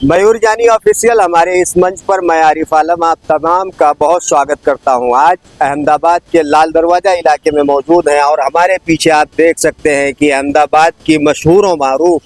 मयूर जानी ऑफिशियल हमारे इस मंच पर मैं आरिफ आलम आप तमाम का बहुत स्वागत करता हूं। आज अहमदाबाद के लाल दरवाजा इलाके में मौजूद हैं और हमारे पीछे आप देख सकते हैं कि अहमदाबाद की मशहूर व मारूफ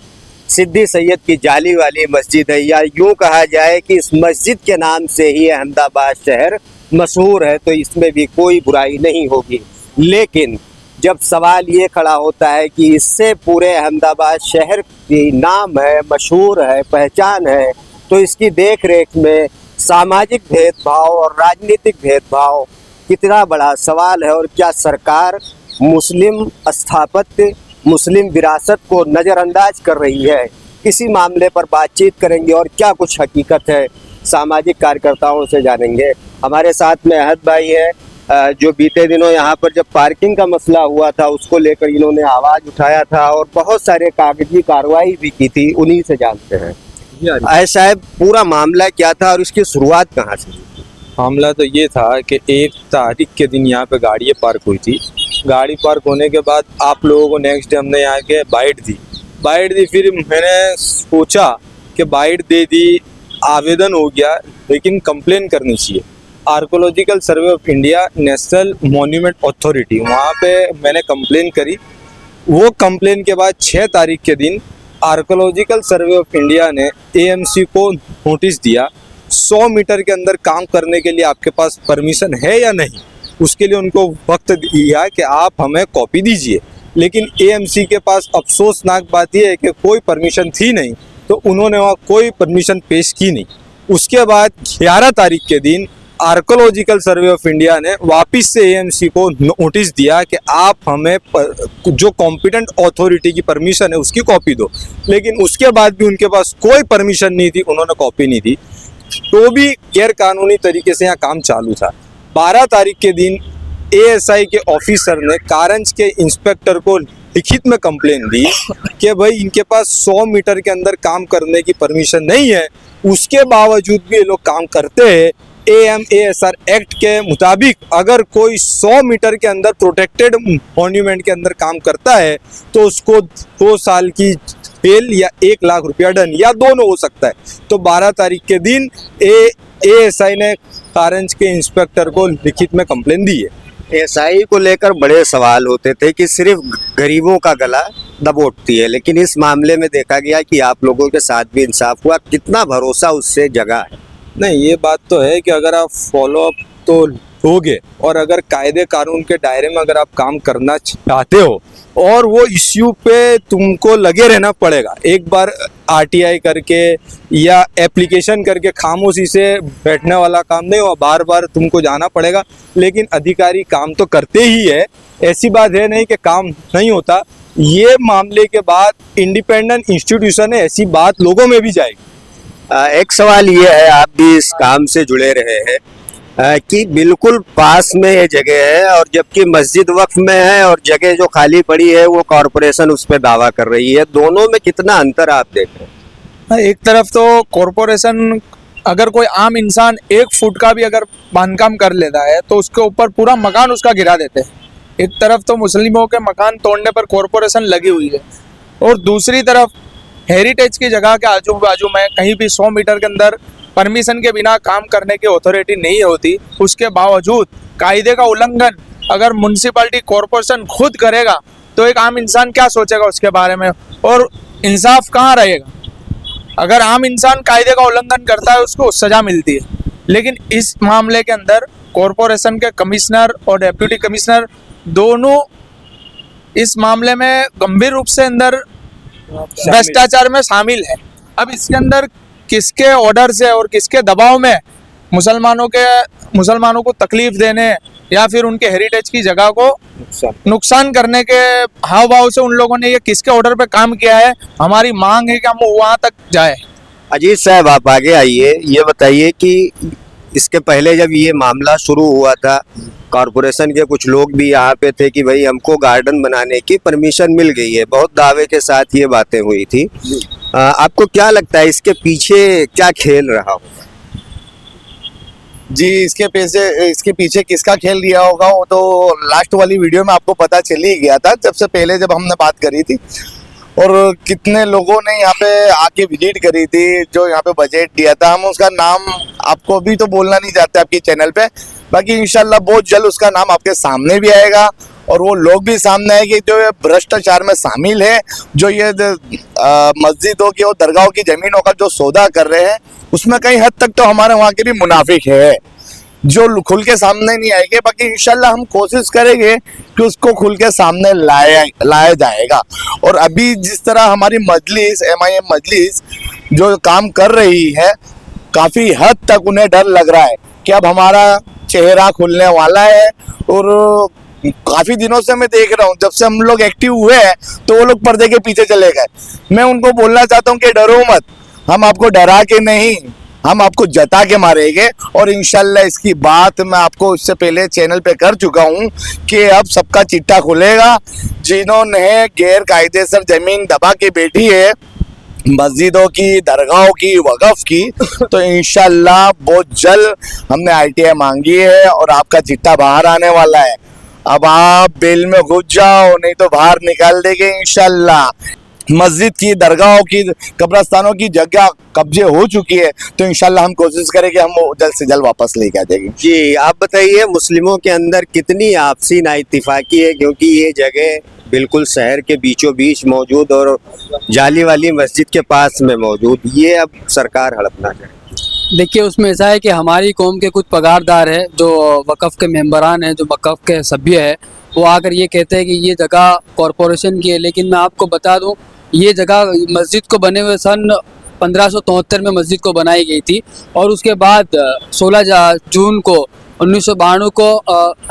सिद्दी सैयद की जाली वाली मस्जिद है, या यूं कहा जाए कि इस मस्जिद के नाम से ही अहमदाबाद शहर मशहूर है, तो इसमें भी कोई बुराई नहीं होगी। लेकिन जब सवाल ये खड़ा होता है कि इससे पूरे अहमदाबाद शहर की नाम है, मशहूर है, पहचान है, तो इसकी देख रेख में सामाजिक भेदभाव और राजनीतिक भेदभाव कितना बड़ा सवाल है, और क्या सरकार मुस्लिम स्थापत्य, मुस्लिम विरासत को नज़रअंदाज कर रही है। इसी मामले पर बातचीत करेंगे और क्या कुछ हकीकत है सामाजिक कार्यकर्ताओं से जानेंगे। हमारे साथ में अहद भाई है, जो बीते दिनों यहाँ पर जब पार्किंग का मसला हुआ था उसको लेकर इन्होंने आवाज़ उठाया था और बहुत सारे कागजी कार्रवाई भी की थी, उन्हीं से जानते हैं। ऐसा है, पूरा मामला क्या था और इसकी शुरुआत कहाँ से? मामला तो ये था कि 1 तारीख के दिन यहाँ पे गाड़ी पार्क हुई थी। गाड़ी पार्क होने के बाद आप लोगों को नेक्स्ट डे हमने यहाँ के बाइट दी। फिर मैंने सोचा कि बाइट दे दी, आवेदन हो गया, लेकिन कंप्लेन करनी चाहिए। Archaeological survey of India, national monument authority, वहाँ पे मैंने कंप्लेन करी। वो कंप्लेन के बाद 6 तारीख के दिन आर्कोलॉजिकल सर्वे ऑफ इंडिया ने एएमसी को नोटिस दिया। 100 मीटर के अंदर काम करने के लिए आपके पास परमिशन है या नहीं, उसके लिए उनको वक्त दिया कि आप हमें कॉपी दीजिए। लेकिन एएमसी के पास अफसोसनाक बात यह है कि कोई परमिशन थी नहीं, तो उन्होंने वहाँ कोई परमिशन पेश की नहीं। उसके बाद 11 तारीख के दिन आर्कोलॉजिकल सर्वे ऑफ इंडिया ने वापस से एएमसी को नोटिस दिया कि आप हमें जो कॉम्पिटेंट अथॉरिटी की परमिशन है उसकी कॉपी दो। लेकिन उसके बाद भी उनके पास कोई परमिशन नहीं थी, उन्होंने कॉपी नहीं दी, तो भी गैर कानूनी तरीके से यहाँ काम चालू था। 12 तारीख के दिन एएसआई के ऑफिसर ने कारंज के इंस्पेक्टर को लिखित में कंप्लेन दी कि भाई इनके पास 100 मीटर के अंदर काम करने की परमिशन नहीं है, उसके बावजूद भी ये लोग काम करते हैं। AMASR एक्ट के मुताबिक अगर कोई 100 मीटर के अंदर प्रोटेक्टेड मॉन्यूमेंट के अंदर काम करता है तो उसको 2 साल की जेल या 1 लाख रुपया दंड या दोनों हो सकता है। तो 12 तारीख के दिन ASI ने कारंज के इंस्पेक्टर को लिखित में कंप्लेन दी है। एएसआई को लेकर बड़े सवाल होते थे कि सिर्फ गरीबों का गला दबोचती है, लेकिन इस मामले में देखा गया कि आप लोगों के साथ भी इंसाफ हुआ। कितना भरोसा उससे जगा है? नहीं, ये बात तो है कि अगर आप फॉलो अप तो लोगे और अगर कायदे कानून के दायरे में अगर आप काम करना चाहते हो और वो इश्यू पे तुमको लगे रहना पड़ेगा। एक बार आरटीआई करके या एप्लीकेशन करके खामोशी से बैठने वाला काम नहीं हुआ, बार बार तुमको जाना पड़ेगा। लेकिन अधिकारी काम तो करते ही है, ऐसी बात है नहीं कि काम नहीं होता। ये मामले के बाद इंडिपेंडेंट इंस्टीट्यूशन है, ऐसी बात लोगों में भी जाएगी। एक सवाल ये है, आप भी इस काम से जुड़े रहे हैं, कि बिल्कुल पास में ये जगह है और जबकि मस्जिद वक्फ में है और जगह जो खाली पड़ी है वो कॉरपोरेशन उस पर दावा कर रही है। दोनों में कितना अंतर आप देख रहे हैं? एक तरफ तो कॉरपोरेशन, अगर कोई आम इंसान 1 फुट का भी अगर बांधकाम कर लेता है तो उसके ऊपर पूरा मकान उसका गिरा देते हैं। एक तरफ तो मुस्लिमों के मकान तोड़ने पर कॉरपोरेशन लगी हुई है, और दूसरी तरफ हेरिटेज की जगह के आजू बाजू में कहीं भी 100 मीटर के अंदर परमिशन के बिना काम करने की अथॉरिटी नहीं होती। उसके बावजूद कायदे का उल्लंघन अगर म्युनिसिपैलिटी कॉरपोरेशन खुद करेगा तो एक आम इंसान क्या सोचेगा उसके बारे में, और इंसाफ कहाँ रहेगा? अगर आम इंसान कायदे का उल्लंघन करता है उसको सजा मिलती है, लेकिन इस मामले के अंदर कॉरपोरेशन के कमिश्नर और डेप्यूटी कमिश्नर दोनों इस मामले में गंभीर रूप से अंदर भ्रष्टाचार में शामिल है। अब इसके अंदर किसके ऑर्डर से और किसके दबाव में मुसलमानों को तकलीफ देने या फिर उनके हेरिटेज की जगह को नुकसान करने के हाव भाव से उन लोगों ने ये किसके ऑर्डर पे काम किया है, हमारी मांग है कि हम वहां तक जाए। अजीत साहब, आप आगे आइए, ये बताइए कि इसके पहले जब ये मामला शुरू हुआ था, कॉरपोरेशन के कुछ लोग भी यहाँ पे थे कि भाई हमको गार्डन बनाने की परमिशन मिल गई है, बहुत दावे के साथ ये बातें हुई थी। आपको क्या लगता है इसके पीछे क्या खेल रहा हो? जी, इसके पीछे किसका खेल दिया होगा वो तो लास्ट वाली वीडियो में आपको पता चल ही गया था। जब से पहले जब हमने बात करी थी और कितने लोगों ने यहाँ पे आके विजिट करी थी, जो यहाँ पे बजट दिया था। हम उसका नाम आपको अभी तो बोलना नहीं चाहते आपके चैनल पे, बाकी इंशाल्लाह बहुत जल्द उसका नाम आपके सामने भी आएगा और वो लोग भी सामने आएंगे जो ये भ्रष्टाचार में शामिल है, जो ये मस्जिदों की और दरगाहों की जमीनों का जो सौदा कर रहे हैं, उसमें कई हद तक तो हमारे वहाँ के भी मुनाफिक है जो खुल के सामने नहीं आएंगे। बाकी इंशाल्लाह हम कोशिश करेंगे कि उसको खुल के सामने लाया जाएगा। और अभी जिस तरह हमारी मजलिस MIM मजलिस जो काम कर रही है, काफ़ी हद तक उन्हें डर लग रहा है कि अब हमारा चेहरा खुलने वाला है। और काफ़ी दिनों से मैं देख रहा हूँ, जब से हम लोग एक्टिव हुए हैं तो वो लोग पर्दे के पीछे चले गए। मैं उनको बोलना चाहता हूँ कि डरो मत, हम आपको डरा के नहीं, हम आपको जता के मारेंगे। और इंशाल्लाह इसकी बात मैं आपको इससे पहले चैनल पे कर चुका हूँ कि अब सबका चिट्ठा खुलेगा। जिन्होंने गैर कायदेसर जमीन दबा के बैठी है मस्जिदों की, दरगाहों की, वक़फ़ की, तो इंशाल्लाह बहुत जल्द हमने ITI मांगी है और आपका चिट्ठा बाहर आने वाला है। अब आप बेल में घुस जाओ, नहीं तो बाहर निकाल देंगे इंशाल्लाह। मस्जिद की, दरगाहों की, कब्रस्तानों की जगह कब्जे हो चुकी है, तो इंशाल्लाह हम कोशिश करेंगे हम वो जल्द से जल्द वापस लेके आ जाएंगे। जी, आप बताइए मुस्लिमों के अंदर कितनी आपसी नाइत्तेफाकी है, क्योंकि ये जगह बिल्कुल शहर के बीचों बीच मौजूद और जाली वाली मस्जिद के पास में मौजूद, ये अब सरकार हड़पना चाहे। देखिए, उसमें ऐसा है कि हमारी कौम के कुछ पगारदार हैं जो वक़फ़ के मेंबरान हैं, जो वक़फ़ के सभ्य हैं, वो आकर ये कहते हैं कि ये जगह कॉरपोरेशन की है। लेकिन मैं आपको बता दूं, ये जगह मस्जिद को बने हुए सन 1573 में मस्जिद को बनाई गई थी और उसके बाद 16 जून को 1992 को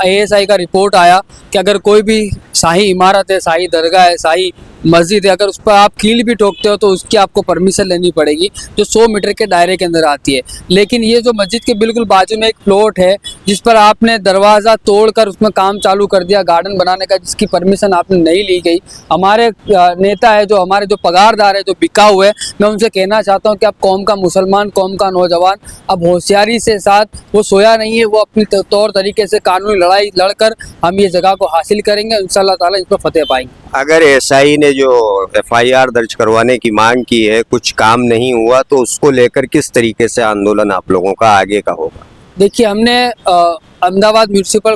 ASI का रिपोर्ट आया कि अगर कोई भी शाही इमारत है, शाही दरगाह है, शाही मस्जिद है, अगर उस पर आप कील भी ठोकते हो तो उसकी आपको परमिशन लेनी पड़ेगी, जो 100 मीटर के दायरे के अंदर आती है। लेकिन ये जो मस्जिद के बिल्कुल बाजू में एक प्लॉट है जिस पर आपने दरवाज़ा तोड़कर उसमें काम चालू कर दिया गार्डन बनाने का, जिसकी परमिशन आपने नहीं ली गई। हमारे नेता है, जो हमारे जो पगारदार है, जो बिका हुए, मैं उनसे कहना चाहता हूँ कि आप कौम का मुसलमान, कौम का नौजवान, अब होशियारी से साथ वो सोया नहीं है, वो अपनी तौर तरीके से कानूनी लड़ाई लड़कर हम ये जगह को हासिल करेंगे। इंशाअल्लाह ताला इस पर फतेह पाएंगे। अगर SI ने जो FIR दर्ज करवाने की मांग की है, कुछ काम नहीं हुआ, तो उसको लेकर किस तरीके से आंदोलन आप लोगों का आगे का होगा? देखिए, हमने अहमदाबाद म्यूनसिपल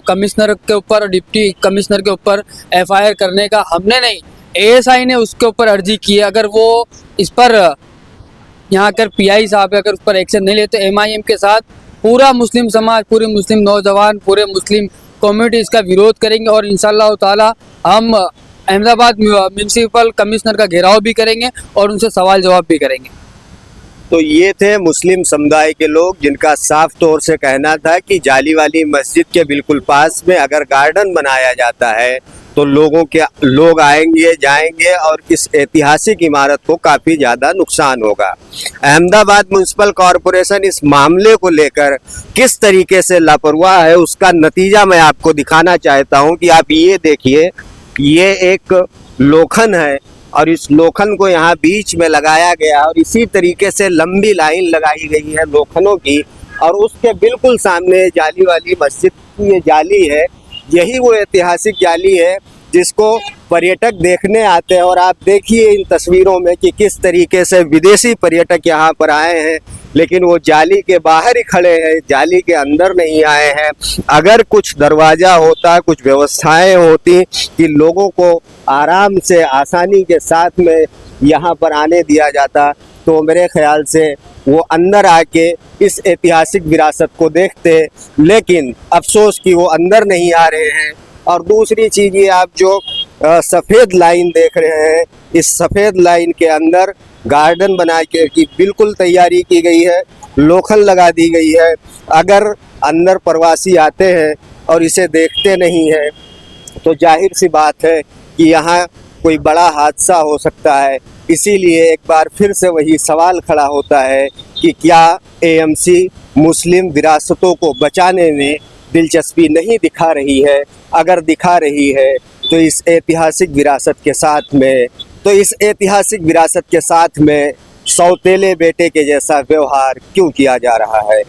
कमिश्नर के ऊपर और डिप्टी कमिश्नर के ऊपर FIR करने का हमने नहीं, ASI ने उसके ऊपर अर्जी की है। अगर वो इस पर यहाँ कर PI साहब अगर उस पर एक्शन नहीं लेते, MIM के साथ पूरा मुस्लिम समाज, पूरे मुस्लिम नौजवान, पूरे मुस्लिम कम्युनिटी इसका विरोध करेंगे और इंशाअल्लाह ताला हम अहमदाबाद म्यूनसिपल कमिश्नर का घेराव भी करेंगे और उनसे सवाल जवाब भी करेंगे। तो ये थे मुस्लिम समुदाय के लोग जिनका साफ तौर से कहना था कि जाली वाली मस्जिद के बिल्कुल पास में अगर गार्डन बनाया जाता है तो लोग आएंगे जाएंगे और इस ऐतिहासिक इमारत को काफ़ी ज़्यादा नुकसान होगा। अहमदाबाद म्यूनसिपल कॉरपोरेशन इस मामले को लेकर किस तरीके से लापरवाह है, उसका नतीजा मैं आपको दिखाना चाहता हूं कि आप ये देखिए, ये एक लोखंड है और इस लोखंड को यहाँ बीच में लगाया गया और इसी तरीके से लंबी लाइन लगाई गई है लोखंडों की और उसके बिल्कुल सामने जाली वाली मस्जिद की ये जाली है। यही वो ऐतिहासिक जाली है जिसको पर्यटक देखने आते हैं और आप देखिए इन तस्वीरों में कि किस तरीके से विदेशी पर्यटक यहाँ पर आए हैं, लेकिन वो जाली के बाहर ही खड़े हैं, जाली के अंदर नहीं आए हैं। अगर कुछ दरवाज़ा होता, कुछ व्यवस्थाएं होती कि लोगों को आराम से आसानी के साथ में यहाँ पर आने दिया जाता, तो मेरे ख्याल से वो अंदर आके इस ऐतिहासिक विरासत को देखते। लेकिन अफसोस कि वो अंदर नहीं आ रहे हैं। और दूसरी चीज़ ये, आप जो सफ़ेद लाइन देख रहे हैं, इस सफ़ेद लाइन के अंदर गार्डन बना के की बिल्कुल तैयारी की गई है, लोखंड लगा दी गई है। अगर अंदर प्रवासी आते हैं और इसे देखते नहीं हैं तो जाहिर सी बात है कि यहाँ कोई बड़ा हादसा हो सकता है। इसीलिए एक बार फिर से वही सवाल खड़ा होता है कि क्या AMC मुस्लिम विरासतों को बचाने में दिलचस्पी नहीं दिखा रही है? अगर दिखा रही है तो इस ऐतिहासिक विरासत के साथ में सौतेले बेटे के जैसा व्यवहार क्यों किया जा रहा है?